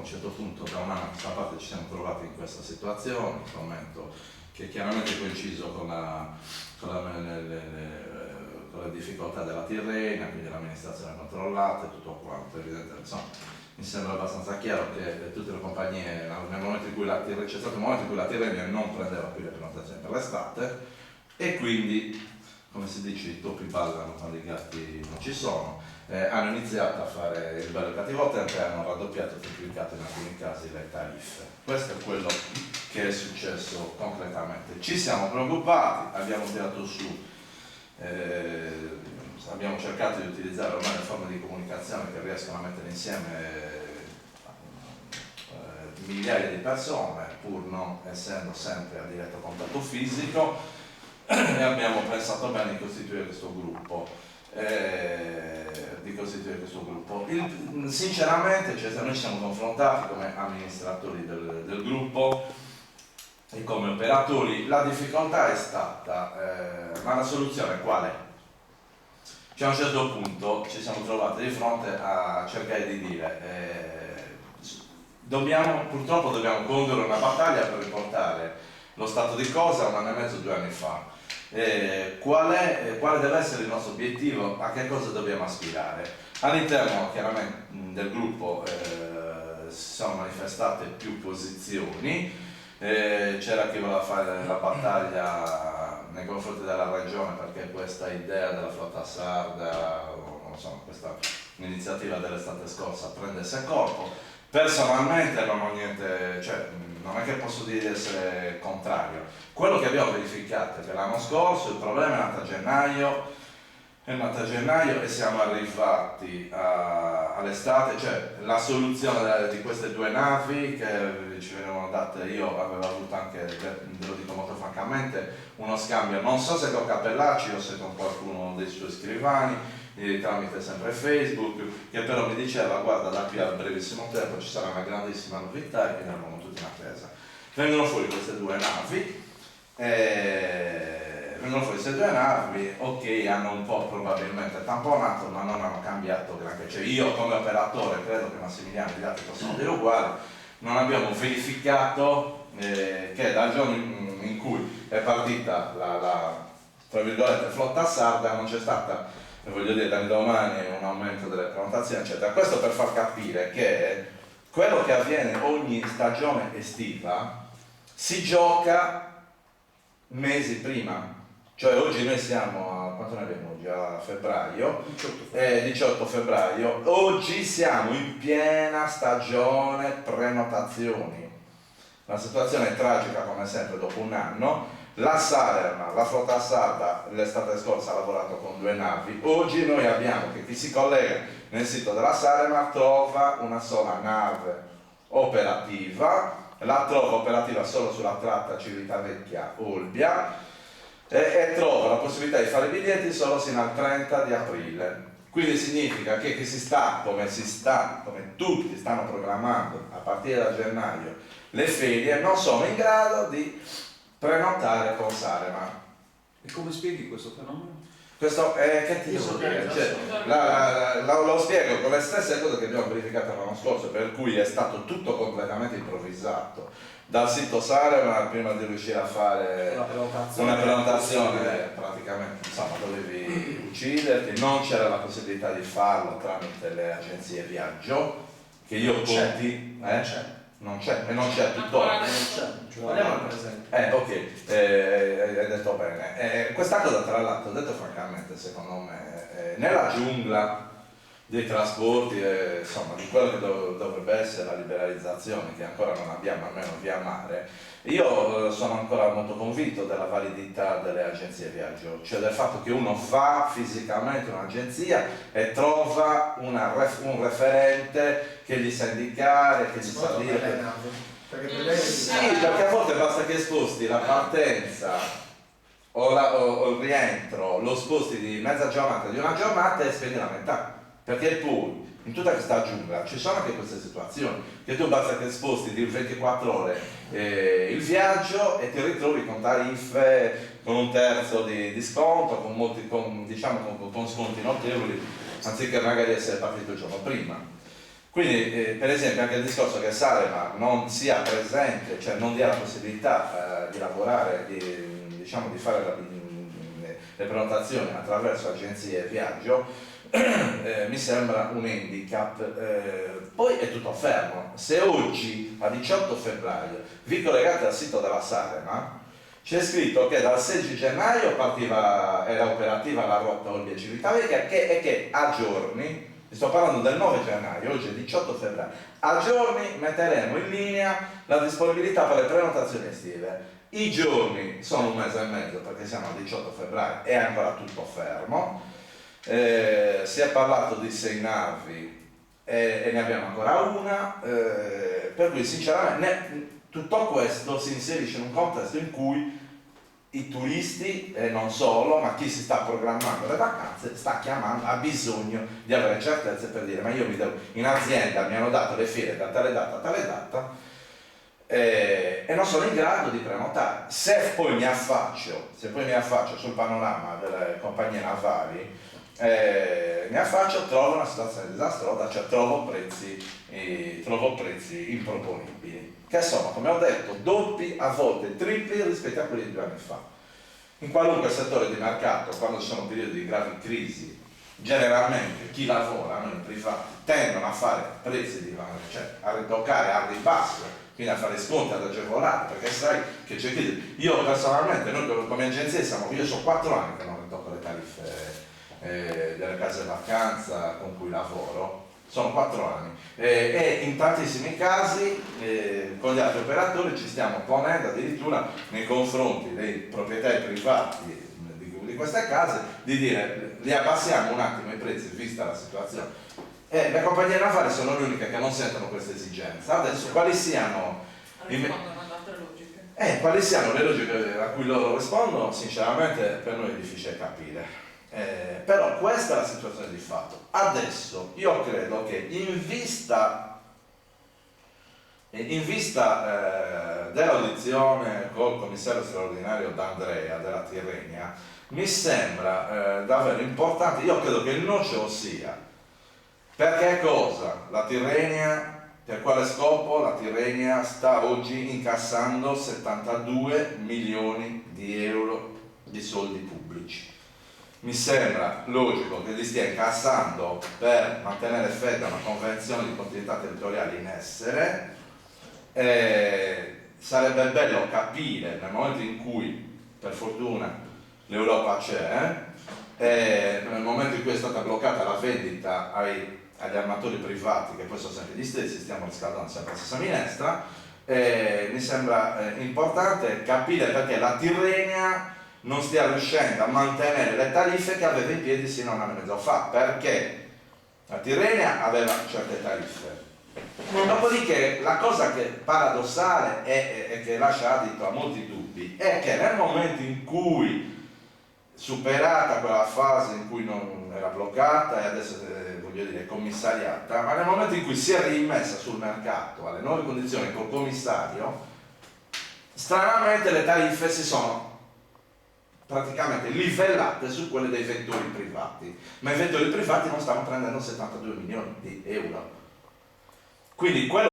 un certo punto da un anno a questa parte ci siamo trovati in questa situazione, un commento che chiaramente è coinciso con le difficoltà della Tirrenia, quindi l'amministrazione controllata e tutto quanto. Evidente, insomma, mi sembra abbastanza chiaro che tutte le compagnie, nel momento in cui c'è stato un momento in cui la Tirrenia non prendeva più le prenotazioni per l'estate, e quindi, come si dice, i topi ballano quando i gatti non ci sono, hanno iniziato a fare il bello e il cattivo tempo e hanno raddoppiato o triplicato in alcuni casi le tariffe. Questo è quello che è successo concretamente. Ci siamo preoccupati, abbiamo tirato su, abbiamo cercato di utilizzare ormai le forme di comunicazione che riescono a mettere insieme migliaia di persone, pur non essendo sempre a diretto contatto fisico, e abbiamo pensato bene di costituire questo gruppo. Sinceramente, noi ci siamo confrontati come amministratori del gruppo e come operatori. La difficoltà è stata, ma la soluzione qual è? Cioè, a un certo punto ci siamo trovati di fronte a cercare di dire purtroppo dobbiamo condurre una battaglia per riportare lo stato di cose a 1 anno e mezzo, 2 anni fa. Quale deve essere il nostro obiettivo, a che cosa dobbiamo aspirare? All'interno chiaramente del gruppo si sono manifestate più posizioni, c'era chi voleva fare la battaglia nei confronti della regione perché questa idea della flotta sarda, insomma questa iniziativa dell'estate scorsa prendesse corpo. Personalmente non ho niente, cioè non è che posso dire di essere contrario. Quello che abbiamo verificato è che l'anno scorso il problema è nato a gennaio e siamo arrivati all'estate, cioè la soluzione di queste 2 navi che ci venivano date, io avevo avuto anche, ve lo dico molto francamente, uno scambio, non so se con Cappellacci o se con qualcuno dei suoi scrivani, tramite sempre Facebook, che però mi diceva guarda, da qui al brevissimo tempo ci sarà una grandissima novità e quindi eravamo tutti in attesa. Vengono fuori queste 2 navi, ok, hanno un po' probabilmente tamponato, ma non hanno cambiato granché. Cioè io come operatore, credo che Massimiliano e gli altri possono dire uguali, non abbiamo verificato che dal giorno in cui è partita la tra virgolette flotta sarda non c'è stata, voglio dire, dall'indomani un aumento delle prenotazioni, eccetera. Questo per far capire che quello che avviene ogni stagione estiva si gioca mesi prima. Cioè oggi noi siamo a, quanto ne abbiamo oggi? A febbraio, 18 febbraio, oggi siamo in piena stagione prenotazioni. La situazione è tragica come sempre dopo un anno. La Sarema, la flotta sarda l'estate scorsa ha lavorato con 2 navi, oggi noi abbiamo che chi si collega nel sito della Sarema trova una sola nave operativa, la trova operativa solo sulla tratta Civitavecchia-Olbia e trova la possibilità di fare biglietti solo sino al 30 di aprile. Quindi significa che come tutti stanno programmando a partire da gennaio le ferie, non sono in grado di prenotare con Sarema. E come spieghi questo fenomeno? Questo è che ti devo dire? Lo spiego con le stesse cose che abbiamo verificato l'anno scorso, per cui è stato tutto completamente improvvisato. Dal sito Sarema, prima di riuscire a fare una prenotazione praticamente, insomma, dovevi ucciderti, non c'era la possibilità di farlo tramite le agenzie viaggio, che io conti, non c'è e non c'è tuttora. Parliamo al presente. Ok, hai detto bene. Questa cosa, tra l'altro, detto francamente, secondo me, nella giungla dei trasporti, insomma, di quello che dovrebbe essere la liberalizzazione, che ancora non abbiamo, almeno via mare, io sono ancora molto convinto della validità delle agenzie viaggio, cioè del fatto che uno va fisicamente in un'agenzia e trova un referente che gli sa indicare, che gli sa dire. Sì, perché a volte basta che sposti la partenza o il rientro, lo sposti di mezza giornata, di una giornata e spendi la metà. Perché poi in tutta questa giungla ci sono anche queste situazioni, che tu basta che sposti di 24 ore il viaggio e ti ritrovi con tariffe con un terzo di sconto, con sconti notevoli, anziché magari essere partito il giorno prima. Quindi per esempio anche il discorso che Salema non sia presente, cioè non dia la possibilità di lavorare, diciamo di fare le prenotazioni attraverso agenzie viaggio, mi sembra un handicap. Poi è tutto fermo. Se oggi, a 18 febbraio, vi collegate al sito della Salema, c'è scritto che dal 16 gennaio era operativa la rotta Olbia-Civitavecchia e che a giorni, sto parlando del 9 gennaio, oggi è 18 febbraio, a giorni metteremo in linea la disponibilità per le prenotazioni estive. I giorni sono un mese e mezzo perché siamo al 18 febbraio, è ancora tutto fermo. Si è parlato di 6 navi e ne abbiamo ancora una, per cui sinceramente tutto questo si inserisce in un contesto in cui i turisti, e non solo, ma chi si sta programmando le vacanze sta chiamando, ha bisogno di avere certezze per dire: ma io in azienda mi hanno dato le fiere da tale data a tale data e non sono in grado di prenotare. Se poi mi affaccio sul panorama delle compagnie navali, trovo una situazione disastrosa, cioè trovo prezzi improponibili, che sono, come ho detto, doppi, a volte tripli rispetto a quelli di 2 anni fa. In qualunque settore di mercato, quando ci sono periodi di gravi crisi, generalmente chi lavora, noi privati, tendono a fare prezzi cioè a ritoccare a ribasso, quindi a fare sconti, ad agevolare, perché sai che c'è crisi. Io personalmente, noi come agenzia io sono 4 anni che non ritocco le tariffe delle case vacanza con cui lavoro, sono 4 anni, e in tantissimi casi con gli altri operatori ci stiamo ponendo addirittura nei confronti dei proprietari privati di queste case di dire: li abbassiamo un attimo i prezzi vista la situazione. Le compagnie navali sono le uniche che non sentono questa esigenza. Adesso quali siano quali siano le logiche a cui loro rispondono, sinceramente per noi è difficile capire. Però questa è la situazione di fatto. Adesso io credo che in vista dell'audizione col commissario straordinario D'Andrea della Tirrenia, mi sembra davvero importante. Io credo che il nocciolo sia: perché cosa? La Tirrenia, per quale scopo? La Tirrenia sta oggi incassando 72 milioni di euro di soldi pubblici. Mi sembra logico che li stia incassando per mantenere fede a una convenzione di continuità territoriale in essere. Sarebbe bello capire, nel momento in cui, per fortuna, l'Europa c'è, nel momento in cui è stata bloccata la vendita agli armatori privati, che poi sono sempre gli stessi, stiamo riscaldando sempre la stessa minestra, mi sembra importante capire perché la Tirrenia non stia riuscendo a mantenere le tariffe che aveva in piedi sino a un anno e mezzo fa, perché la Tirrenia aveva certe tariffe. Dopodiché la cosa che paradossale e che lascia adito a molti dubbi è che nel momento in cui, superata quella fase in cui non era bloccata e adesso voglio dire commissariata, ma nel momento in cui si è rimessa sul mercato alle nuove condizioni col commissario, stranamente le tariffe si sono praticamente livellate su quelle dei vettori privati, ma i vettori privati non stanno prendendo 72 milioni di euro. Quindi quello